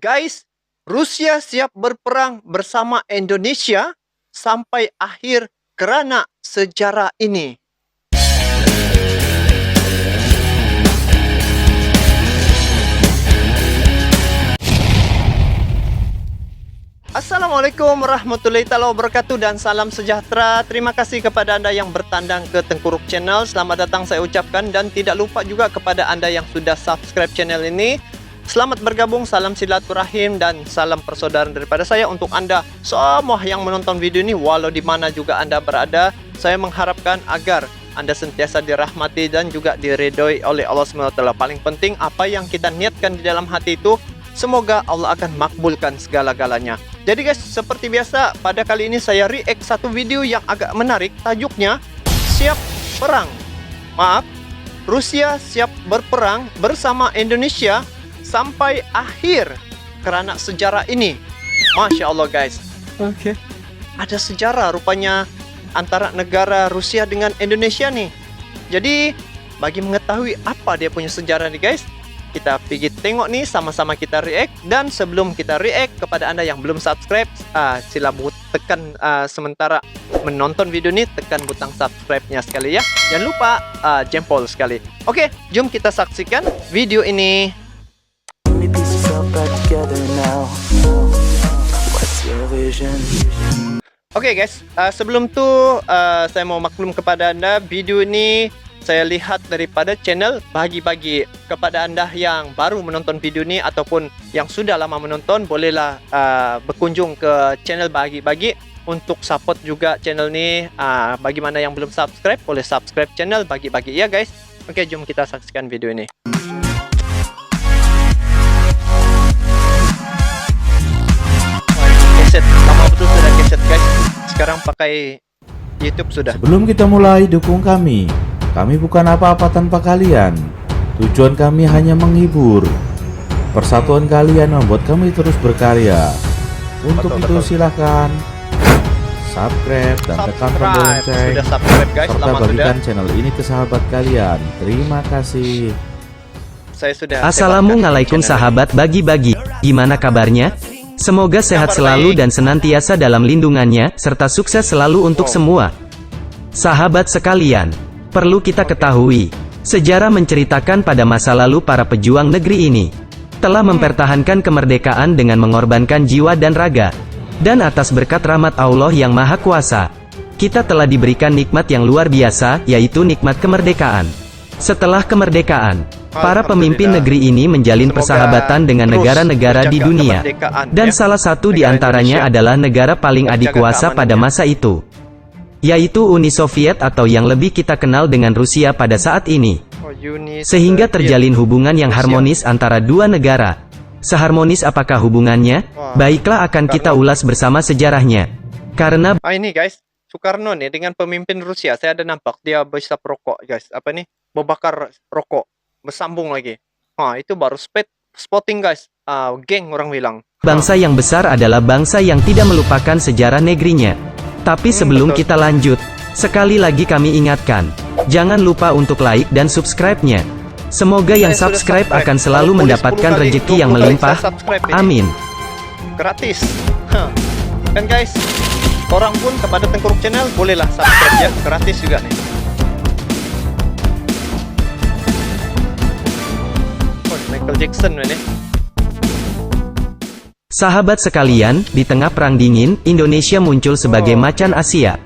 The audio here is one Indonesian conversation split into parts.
Guys, Rusia siap berperang bersama Indonesia sampai akhir kerana sejarah ini. Assalamualaikum warahmatullahi wabarakatuh dan salam sejahtera. Terima kasih kepada Anda yang bertandang ke Tengkuruk Channel. Selamat datang saya ucapkan dan tidak lupa juga kepada Anda yang sudah subscribe channel ini. Selamat bergabung, salam silaturahim dan salam persaudaraan daripada saya untuk Anda semua yang menonton video ini walau di mana juga Anda berada. Saya mengharapkan agar Anda sentiasa dirahmati dan juga diridhoi oleh Allah SWT. Paling penting apa yang kita niatkan di dalam hati itu, semoga Allah akan makbulkan segala-galanya. Jadi guys, seperti biasa pada kali ini saya react satu video yang agak menarik. Tajuknya siap perang. Maaf, Rusia siap berperang bersama Indonesia sampai akhir kerana sejarah ini. Masya Allah guys. Oke. Ada sejarah rupanya antara negara Rusia dengan Indonesia nih. Jadi bagi mengetahui apa dia punya sejarah nih guys, kita pergi tengok nih, sama-sama kita react. Dan sebelum kita react, kepada Anda yang belum subscribe, sila tekan sementara menonton video ini, tekan butang subscribe-nya sekali ya. Jangan lupa jempol sekali. Oke, jom kita saksikan video ini. Oke guys, sebelum itu saya mau maklum kepada Anda, video ini saya lihat daripada channel Bagi-Bagi. Kepada Anda yang baru menonton video ini ataupun yang sudah lama menonton, bolehlah berkunjung ke channel Bagi-Bagi untuk support juga channel ini. Bagi mana yang belum subscribe, boleh subscribe channel Bagi-Bagi ya guys. Oke, jom kita saksikan video ini. Keset, lama betul sudah keset guys. Sekarang pakai YouTube sudah. Sebelum kita mulai, dukung kami. Kami bukan apa-apa tanpa kalian. Tujuan kami hanya menghibur. Persatuan kalian membuat kami terus berkarya. Untuk itu silahkan subscribe dan tekan tombol lonceng, serta bagikan channel ini ke sahabat kalian. Terima kasih. Saya sudah. Assalamualaikum sahabat Bagi-Bagi. Gimana kabarnya? Semoga sehat selalu dan senantiasa dalam lindungannya, serta sukses selalu untuk semua. Sahabat sekalian, perlu kita ketahui, sejarah menceritakan pada masa lalu para pejuang negeri ini telah mempertahankan kemerdekaan dengan mengorbankan jiwa dan raga. Dan atas berkat rahmat Allah yang Maha Kuasa, kita telah diberikan nikmat yang luar biasa, yaitu nikmat kemerdekaan. Setelah kemerdekaan, para pemimpin negeri ini menjalin persahabatan dengan negara-negara di dunia. Dan salah satu di antaranya adalah negara paling adikuasa pada masa itu, yaitu Uni Soviet atau yang lebih kita kenal dengan Rusia pada saat ini. Sehingga terjalin hubungan yang harmonis antara dua negara. Seharmonis apakah hubungannya? Baiklah, akan kita ulas bersama sejarahnya. Karena ini guys, Soekarno nih dengan pemimpin Rusia, saya ada nampak dia bisa perokok guys. Apa nih? Membakar rokok, bersambung lagi. Itu baru spotting guys. Geng orang bilang. Bangsa yang besar adalah bangsa yang tidak melupakan sejarah negerinya. Tapi sebelum kita lanjut, sekali lagi kami ingatkan, jangan lupa untuk like dan subscribe-nya. Semoga yang subscribe akan selalu mendapatkan rezeki yang melimpah. Amin. Gratis. Kan guys, orang pun kepada Tengkuruk Channel bolehlah subscribe ya, gratis juga nih. Michael Jackson ini. Sahabat sekalian, di tengah Perang Dingin, Indonesia muncul sebagai macan Asia.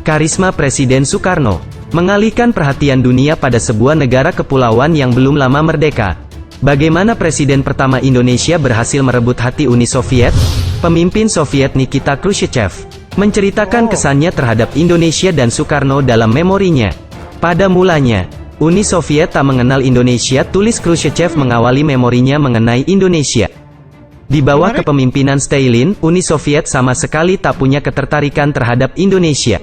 Karisma Presiden Soekarno mengalihkan perhatian dunia pada sebuah negara kepulauan yang belum lama merdeka. Bagaimana Presiden pertama Indonesia berhasil merebut hati Uni Soviet? Pemimpin Soviet Nikita Khrushchev menceritakan kesannya terhadap Indonesia dan Soekarno dalam memorinya. Pada mulanya, Uni Soviet tak mengenal Indonesia, tulis Khrushchev mengawali memorinya mengenai Indonesia. Di bawah kepemimpinan Stalin, Uni Soviet sama sekali tak punya ketertarikan terhadap Indonesia.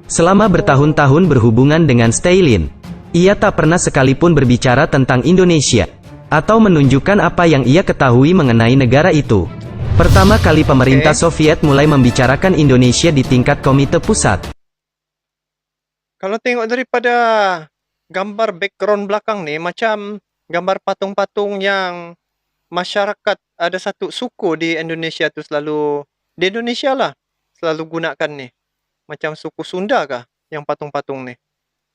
Selama bertahun-tahun berhubungan dengan Stalin, ia tak pernah sekalipun berbicara tentang Indonesia, atau menunjukkan apa yang ia ketahui mengenai negara itu. Pertama kali pemerintah Soviet mulai membicarakan Indonesia di tingkat komite pusat. Kalau tengok daripada gambar background belakang nih, macam gambar patung-patung yang masyarakat, ada satu suku di Indonesia tu selalu, di Indonesia lah, selalu gunakan nih. Macam suku Sunda kah yang patung-patung nih?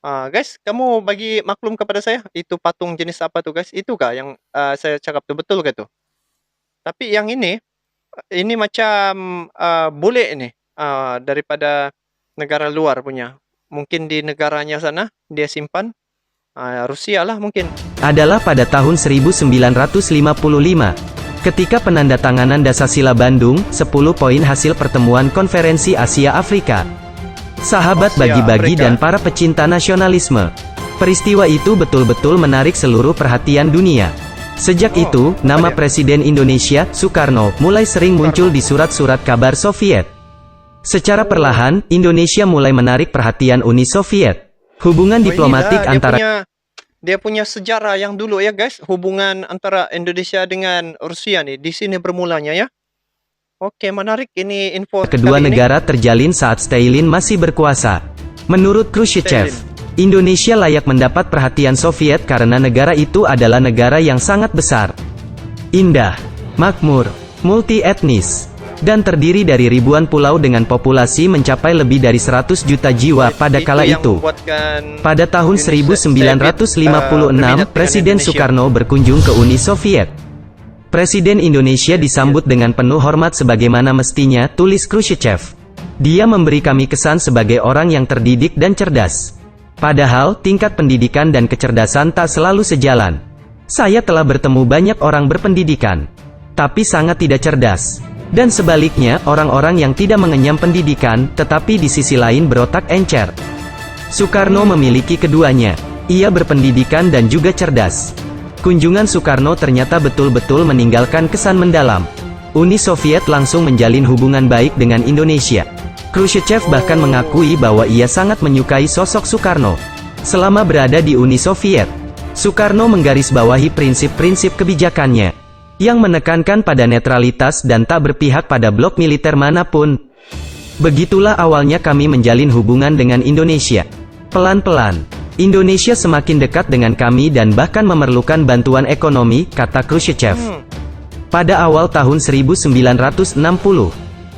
Guys, kamu bagi maklum kepada saya, itu patung jenis apa tuh guys? Itu kah yang saya cakap tuh, betul ke tuh? Tapi yang ini macam bule ini, daripada negara luar punya. Mungkin di negaranya sana dia simpan, Rusia lah mungkin. Adalah pada tahun 1955. Ketika penandatanganan Dasasila Bandung, 10 poin hasil pertemuan Konferensi Asia Afrika. Sahabat Asia bagi-bagi Afrika. dan para pecinta nasionalisme. Peristiwa itu betul-betul menarik seluruh perhatian dunia. Sejak itu, apa nama dia? Presiden Indonesia, Soekarno, mulai sering muncul di surat-surat kabar Soviet. Secara perlahan, Indonesia mulai menarik perhatian Uni Soviet. Hubungan diplomatik Inilah, antara dia punya sejarah yang dulu ya guys, hubungan antara Indonesia dengan Rusia nih, di sini bermulanya ya. Oke, menarik ini info kedua kali ini. negara terjalin saat Stalin masih berkuasa. Menurut Khrushchev, Indonesia layak mendapat perhatian Soviet karena negara itu adalah negara yang sangat besar, indah, makmur, multi-etnis, dan terdiri dari ribuan pulau dengan populasi mencapai lebih dari 100 juta jiwa pada kala yang itu. membuatkan Pada tahun Uni 1956, berminat dengan Presiden Indonesia. Soekarno berkunjung ke Uni Soviet. Presiden Indonesia disambut dengan penuh hormat sebagaimana mestinya, tulis Khrushchev. Dia memberi kami kesan sebagai orang yang terdidik dan cerdas. Padahal, tingkat pendidikan dan kecerdasan tak selalu sejalan. Saya telah bertemu banyak orang berpendidikan, tapi sangat tidak cerdas. Dan sebaliknya, orang-orang yang tidak mengenyam pendidikan, tetapi di sisi lain berotak encer. Soekarno memiliki keduanya. Ia berpendidikan dan juga cerdas. Kunjungan Soekarno ternyata betul-betul meninggalkan kesan mendalam. Uni Soviet langsung menjalin hubungan baik dengan Indonesia. Khrushchev bahkan mengakui bahwa ia sangat menyukai sosok Soekarno. Selama berada di Uni Soviet, Soekarno menggarisbawahi prinsip-prinsip kebijakannya, yang menekankan pada netralitas dan tak berpihak pada blok militer manapun. Begitulah awalnya kami menjalin hubungan dengan Indonesia. Pelan-pelan, Indonesia semakin dekat dengan kami dan bahkan memerlukan bantuan ekonomi, kata Khrushchev. Pada awal tahun 1960,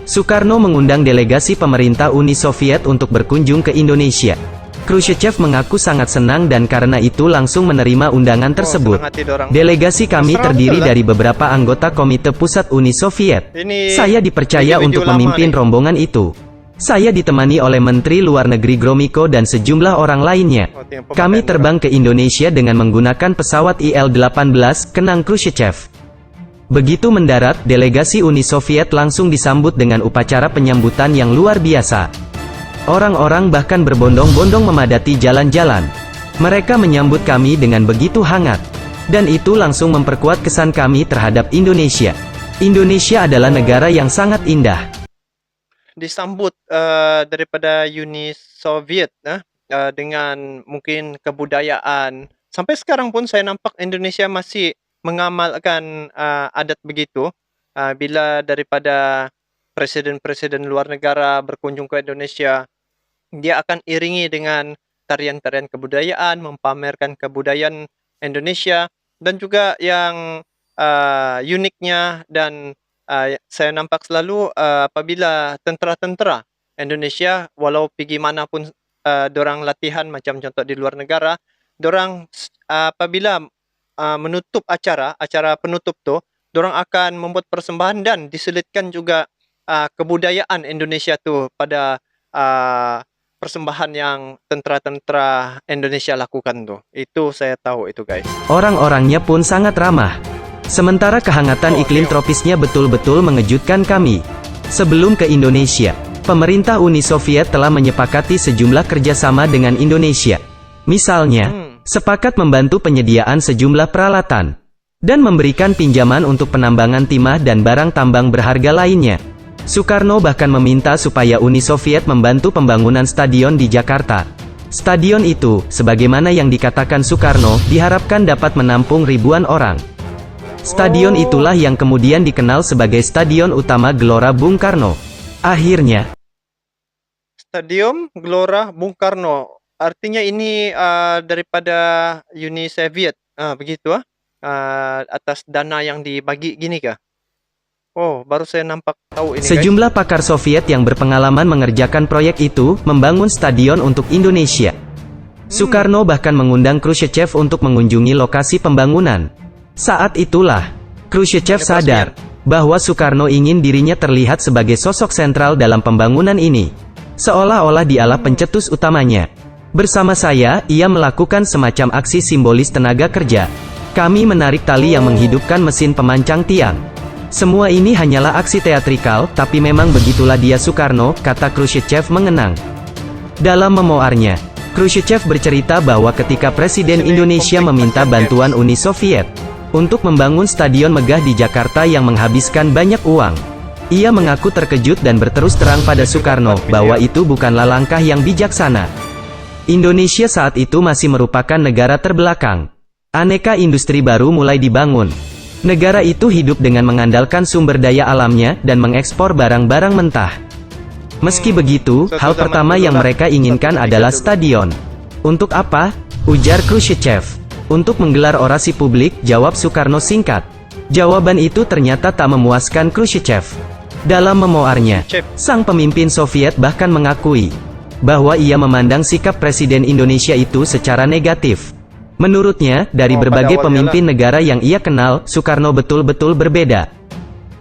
Soekarno mengundang delegasi pemerintah Uni Soviet untuk berkunjung ke Indonesia. Khrushchev mengaku sangat senang dan karena itu langsung menerima undangan tersebut. senang hati dorang. Delegasi kami Mesra terdiri betul lah. dari beberapa anggota Komite Pusat Uni Soviet. Ini Saya dipercaya video untuk lama memimpin nih. rombongan itu. Saya ditemani oleh Menteri Luar Negeri Gromyko dan sejumlah orang lainnya. tengok Kami pemakaian terbang ke Indonesia dengan menggunakan pesawat IL-18, kenang Khrushchev. Begitu mendarat, delegasi Uni Soviet langsung disambut dengan upacara penyambutan yang luar biasa. Orang-orang bahkan berbondong-bondong memadati jalan-jalan. Mereka menyambut kami dengan begitu hangat. Dan itu langsung memperkuat kesan kami terhadap Indonesia. Indonesia adalah negara yang sangat indah. disambut daripada Uni Soviet dengan mungkin kebudayaan. Sampai sekarang pun saya nampak Indonesia masih mengamalkan adat begitu. Bila daripada presiden-presiden luar negara berkunjung ke Indonesia, dia akan iringi dengan tarian-tarian kebudayaan, mempamerkan kebudayaan Indonesia, dan juga yang uniknya dan saya nampak selalu apabila tentera-tentera Indonesia walau pergi mana pun dorang latihan, macam contoh di luar negara, dorang apabila menutup acara penutup tu, dorang akan membuat persembahan dan diselitkan juga kebudayaan Indonesia tu pada persembahan yang tentera-tentera Indonesia lakukan tu. Itu saya tahu itu guys. Orang-orangnya pun sangat ramah. Sementara kehangatan iklim tropisnya betul-betul mengejutkan kami. Sebelum ke Indonesia, pemerintah Uni Soviet telah menyepakati sejumlah kerjasama dengan Indonesia. Misalnya, sepakat membantu penyediaan sejumlah peralatan, dan memberikan pinjaman untuk penambangan timah dan barang tambang berharga lainnya. Soekarno bahkan meminta supaya Uni Soviet membantu pembangunan stadion di Jakarta. Stadion itu, sebagaimana yang dikatakan Soekarno, diharapkan dapat menampung ribuan orang. Stadion itulah yang kemudian dikenal sebagai Stadion Utama Gelora Bung Karno. Akhirnya, Stadion Gelora Bung Karno. Artinya ini daripada Uni Soviet. Begitu atas dana yang dibagi gini kah? Oh, baru saya nampak tahu ini guys. Sejumlah pakar Soviet yang berpengalaman mengerjakan proyek itu membangun stadion untuk Indonesia. Soekarno bahkan mengundang Khrushchev untuk mengunjungi lokasi pembangunan. Saat itulah, Khrushchev sadar bahwa Soekarno ingin dirinya terlihat sebagai sosok sentral dalam pembangunan ini. Seolah-olah dialah pencetus utamanya. Bersama saya, ia melakukan semacam aksi simbolis tenaga kerja. Kami menarik tali yang menghidupkan mesin pemancang tiang. Semua ini hanyalah aksi teatrikal, tapi memang begitulah dia Soekarno, kata Khrushchev mengenang. Dalam memoarnya, Khrushchev bercerita bahwa ketika Presiden Indonesia meminta bantuan Uni Soviet untuk membangun stadion megah di Jakarta yang menghabiskan banyak uang, ia mengaku terkejut dan berterus terang pada Soekarno bahwa itu bukanlah langkah yang bijaksana. Indonesia saat itu masih merupakan negara terbelakang. Aneka industri baru mulai dibangun. Negara itu hidup dengan mengandalkan sumber daya alamnya dan mengekspor barang-barang mentah. Meski begitu, hal pertama yang mereka inginkan adalah stadion. Untuk apa? Ujar Khrushchev. Untuk menggelar orasi publik, jawab Soekarno singkat. Jawaban itu ternyata tak memuaskan Khrushchev. Dalam memoarnya, sang pemimpin Soviet bahkan mengakui bahwa ia memandang sikap Presiden Indonesia itu secara negatif. Menurutnya, dari berbagai pemimpin negara yang ia kenal, Soekarno betul-betul berbeda.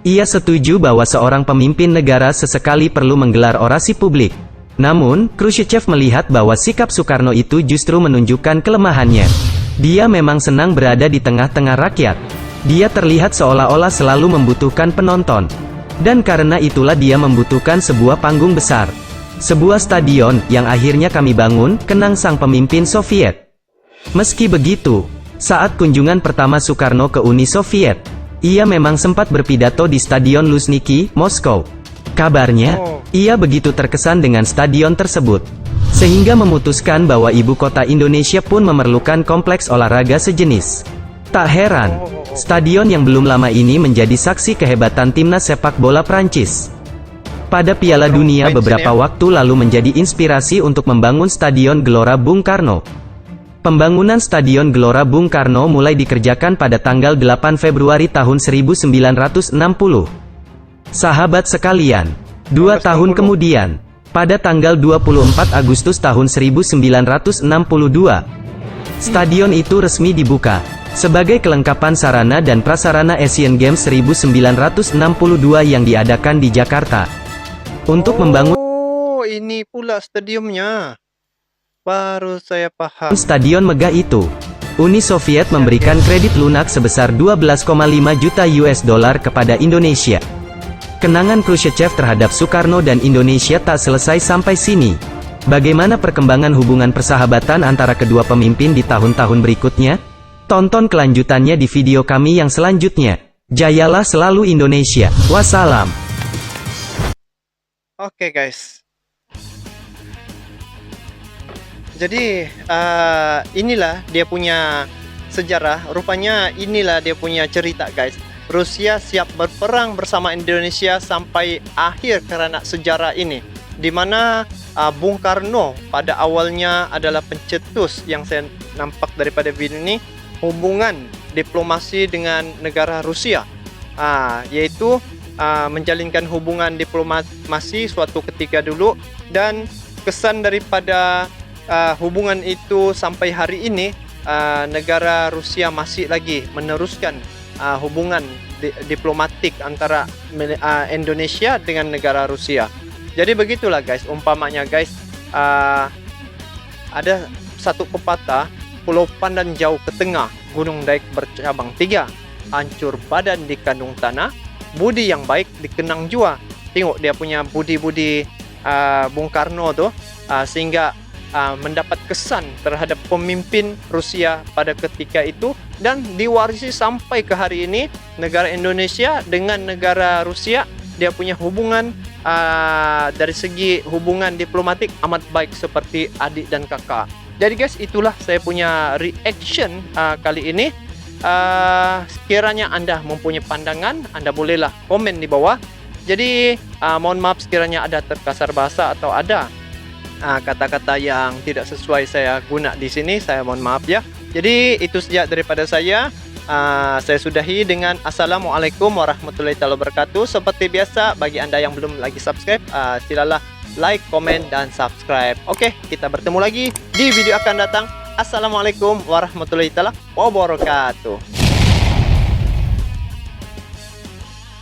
Ia setuju bahwa seorang pemimpin negara sesekali perlu menggelar orasi publik. Namun, Khrushchev melihat bahwa sikap Soekarno itu justru menunjukkan kelemahannya. Dia memang senang berada di tengah-tengah rakyat. Dia terlihat seolah-olah selalu membutuhkan penonton. Dan karena itulah dia membutuhkan sebuah panggung besar. Sebuah stadion, yang akhirnya kami bangun, kenang sang pemimpin Soviet. Meski begitu, saat kunjungan pertama Soekarno ke Uni Soviet, ia memang sempat berpidato di Stadion Luzhniki, Moskow. Kabarnya, ia begitu terkesan dengan stadion tersebut, sehingga memutuskan bahwa ibu kota Indonesia pun memerlukan kompleks olahraga sejenis. Tak heran, stadion yang belum lama ini menjadi saksi kehebatan timnas sepak bola Prancis. Pada Piala Dunia beberapa waktu lalu menjadi inspirasi untuk membangun Stadion Gelora Bung Karno. Pembangunan Stadion Gelora Bung Karno mulai dikerjakan pada tanggal 8 Februari tahun 1960. Sahabat sekalian, 2 tahun kemudian, pada tanggal 24 Agustus tahun 1962, stadion itu resmi dibuka, sebagai kelengkapan sarana dan prasarana Asian Games 1962 yang diadakan di Jakarta. Untuk membangun ini pula stadiumnya. Baru saya paham. Stadion megah itu, Uni Soviet memberikan kredit lunak sebesar 12,5 juta US dollar kepada Indonesia. Kenangan Khrushchev terhadap Soekarno dan Indonesia tak selesai sampai sini. Bagaimana perkembangan hubungan persahabatan antara kedua pemimpin di tahun-tahun berikutnya? Tonton kelanjutannya di video kami yang selanjutnya. Jayalah selalu Indonesia. Wassalam. Oke guys. Jadi inilah dia punya sejarah. Rupanya inilah dia punya cerita guys. Rusia siap berperang bersama Indonesia sampai akhir karena sejarah ini, dimana Bung Karno pada awalnya adalah pencetus yang saya nampak daripada video ini, hubungan diplomasi dengan negara Rusia, yaitu menjalinkan hubungan diplomasi suatu ketika dulu, dan kesan daripada hubungan itu sampai hari ini, negara Rusia masih lagi meneruskan hubungan diplomatik antara Indonesia dengan negara Rusia. Jadi begitulah guys, umpamanya guys, ada satu pepatah, pulau pandang jauh ke tengah, gunung daik bercabang 3, hancur badan dikandung tanah, budi yang baik dikenang jua. Tengok dia punya budi-budi Bung Karno tuh, sehingga mendapat kesan terhadap pemimpin Rusia pada ketika itu, dan diwarisi sampai ke hari ini. Negara Indonesia dengan negara Rusia, dia punya hubungan dari segi hubungan diplomatik amat baik seperti adik dan kakak. Jadi guys, itulah saya punya reaction kali ini. Sekiranya Anda mempunyai pandangan, Anda bolehlah komen di bawah. Jadi mohon maaf sekiranya ada terkasar bahasa atau ada kata-kata yang tidak sesuai saya guna di sini, saya mohon maaf ya. Jadi itu saja daripada saya. Saya sudahi dengan Assalamualaikum warahmatullahi wabarakatuh. Seperti biasa, bagi Anda yang belum lagi subscribe, silalah like, komen, dan subscribe. Oke, kita bertemu lagi di video akan datang. Assalamualaikum warahmatullahi wabarakatuh.